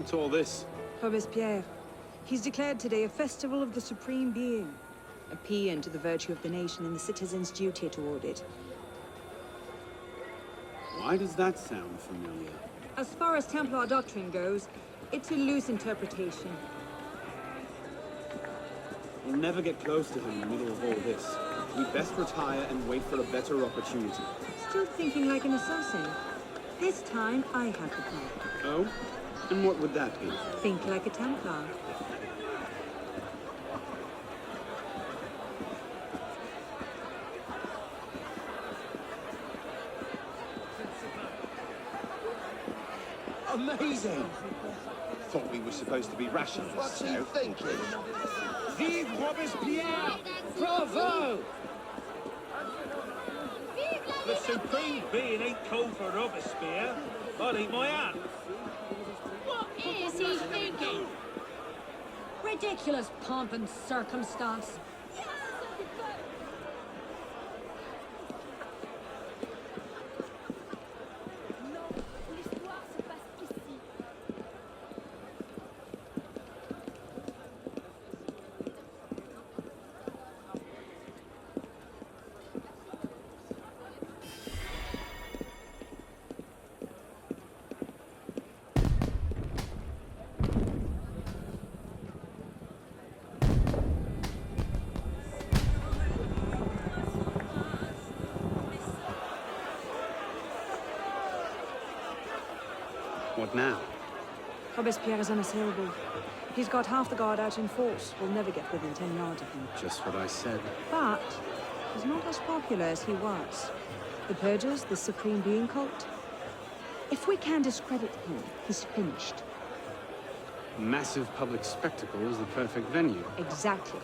What's all this? Robespierre. He's declared today a festival of the Supreme Being. A paean to the virtue of the nation and the citizens' duty toward it. Why does that sound familiar? As far as Templar doctrine goes, it's a loose interpretation. We'll never get close to him in the middle of all this. We'd best retire and wait for a better opportunity. Still thinking like an assassin. This time, I have the plan. Oh? And what would that be? Think like a Templar. Amazing! Thought we were supposed to be rationalists. What's he thinking? Vive Robespierre! Bravo! The Supreme Being ain't called for Robespierre. I'll eat my hand. What is he thinking? Ridiculous pomp and circumstance. What now? Robespierre is unassailable. He's got half the guard out in force. We'll never get within 10 yards of him. Just what I said. But he's not as popular as he was. The Purgers, the Supreme Being cult. If we can discredit him, he's finished. Massive public spectacle is the perfect venue. Exactly.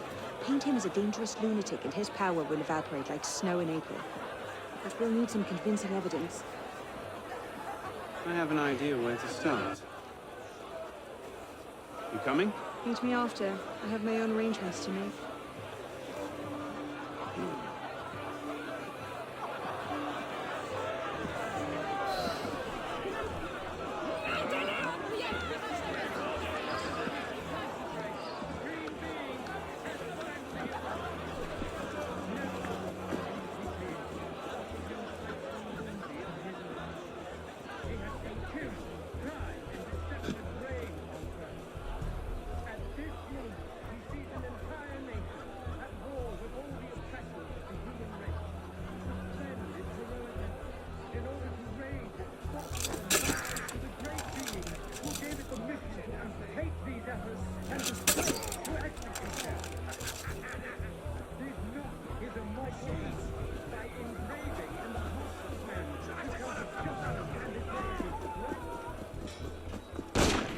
Paint him as a dangerous lunatic and his power will evaporate like snow in April. But we'll need some convincing evidence. I have an idea where to start. You coming? Meet me after. I have my own arrangements to make.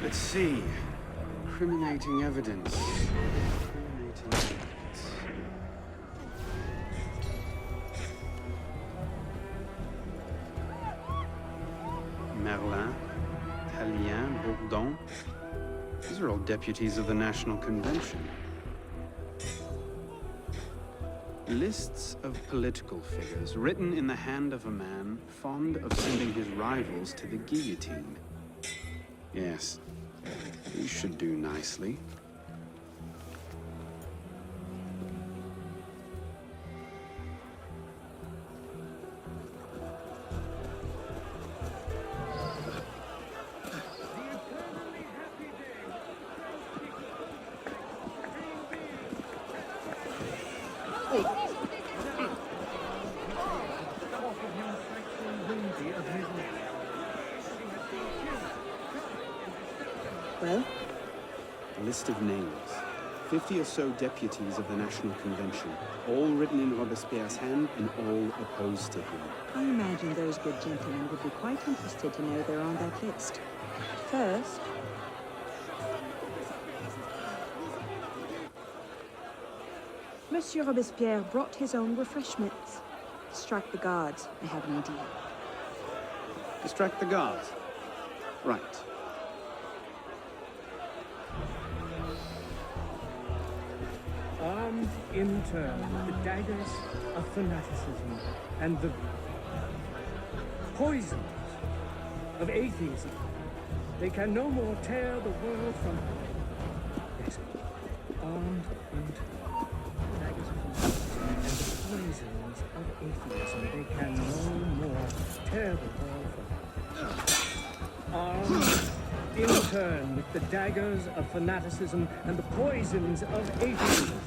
Let's see. Incriminating evidence. Merlin, Tallien, Bourdon. These are all deputies of the National Convention. Lists of political figures written in the hand of a man fond of sending his rivals to the guillotine. Yes, these should do nicely. Well? A list of names. 50 or so deputies of the National Convention, all written in Robespierre's hand and all opposed to him. I imagine those good gentlemen would be quite interested to know they're on that list. First... Monsieur Robespierre brought his own refreshments. Strike the guards. I have an idea. Distract the guards. Right. Armed in turn the daggers of fanaticism and the poisons of atheism. They can no more tear the world from... Yes, armed and daggers of and the poisons of atheism. They can no more tear the world from... Armed in turn with the daggers of fanaticism and the poisons of atheism.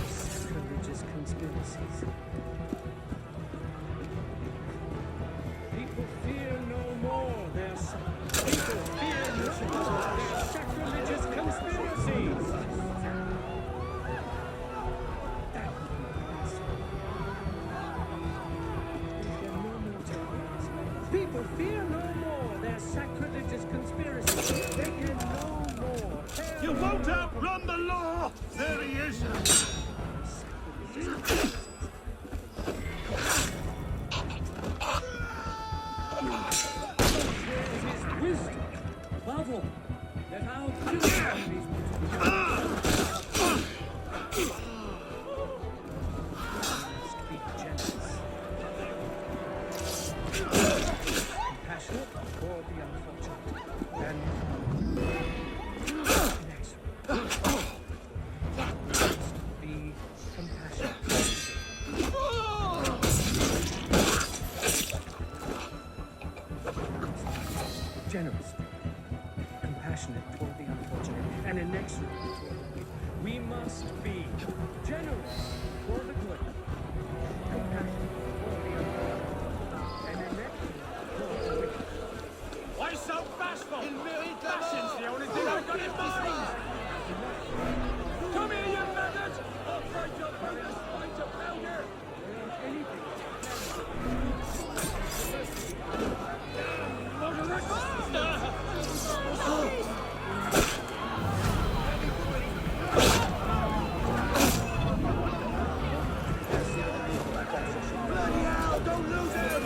Sacrilegious conspiracies. People fear no more their sacrilegious conspiracies. People fear no more their sacrilegious conspiracies. They can no more. You won't outrun the law! There he is! Wisdom, above all, that our enemies want to be generous. Compassionate toward the unfortunate. And be compassionate. Generous, compassionate toward the unfortunate, and inexorable toward the weak. We must be generous toward the good, compassionate toward the unfortunate, and inexorable toward the wicked. Why so bashful? Fashion's the only thing I've got in mind! Come here, you maggot! I'll fight your brothers, fight your powder! Bloody hell, don't lose him!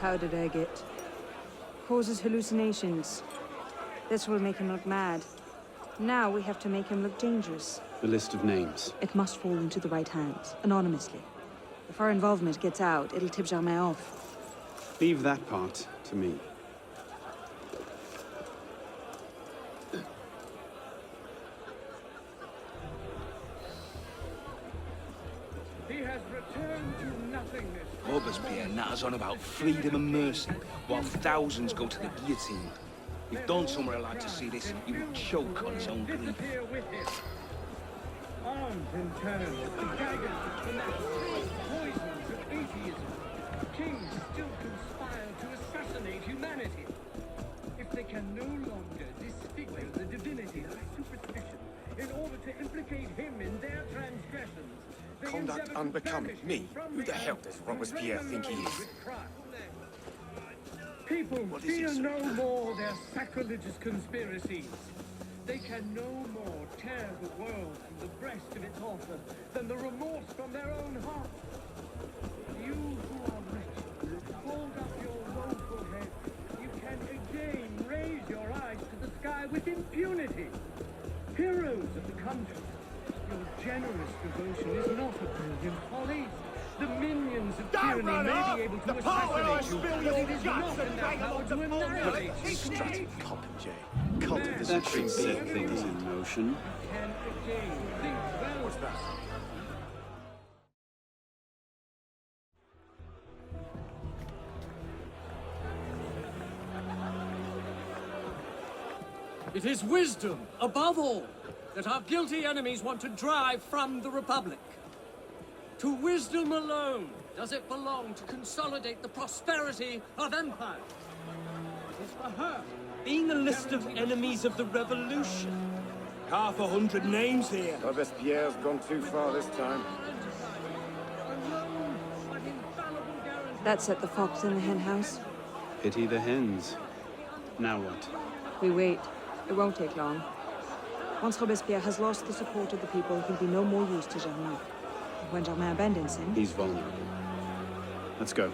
Powdered agate. Causes hallucinations. This will make him look mad. Now we have to make him look dangerous. The list of names. It must fall into the right hands, anonymously. If our involvement gets out, it'll tip Germain off. Leave that part to me. He has returned to nothingness. Robespierre natters on about freedom and mercy, while thousands go to the guillotine. If Don somewhere allowed to see this, he would choke on his own grief. Disappear with him. Armed in turn with the daggers of fanaticism, poisons of atheism, kings still conspire to assassinate humanity. If they can no longer disfigure the divinity by superstition in order to implicate him in their transgressions, they Conduct endeavor to unbecoming banish me? from Who the the hell earth does Robespierre think he is? with crime. People What is he, fear sir? no more their sacrilegious conspiracies. They can no more tear the world from the breast of its author than the remorse from their own heart. You who are wretched, hold up your woeful head. You can again raise your eyes to the sky with impunity. Heroes of the country, your generous devotion is not a brilliant folly. The minions of tyranny may be able to assassinate you, but it is not in their power to annihilate you. Strutting popinjay. Cult of the That Supreme should set Being. things in motion. Can again think well. What's that? It is wisdom, above all, that our guilty enemies want to drive from the Republic. To wisdom alone does it belong to consolidate the prosperity of empire. It is for her, being a list of enemies of the revolution. 100 names here. Robespierre's gone too far this time. That's at the Fox in the hen house. Pity the hens. Now what? We wait. It won't take long. Once Robespierre has lost the support of the people, he'll be no more use to Germain. Benjamin Bendenson. He's vulnerable. Let's go.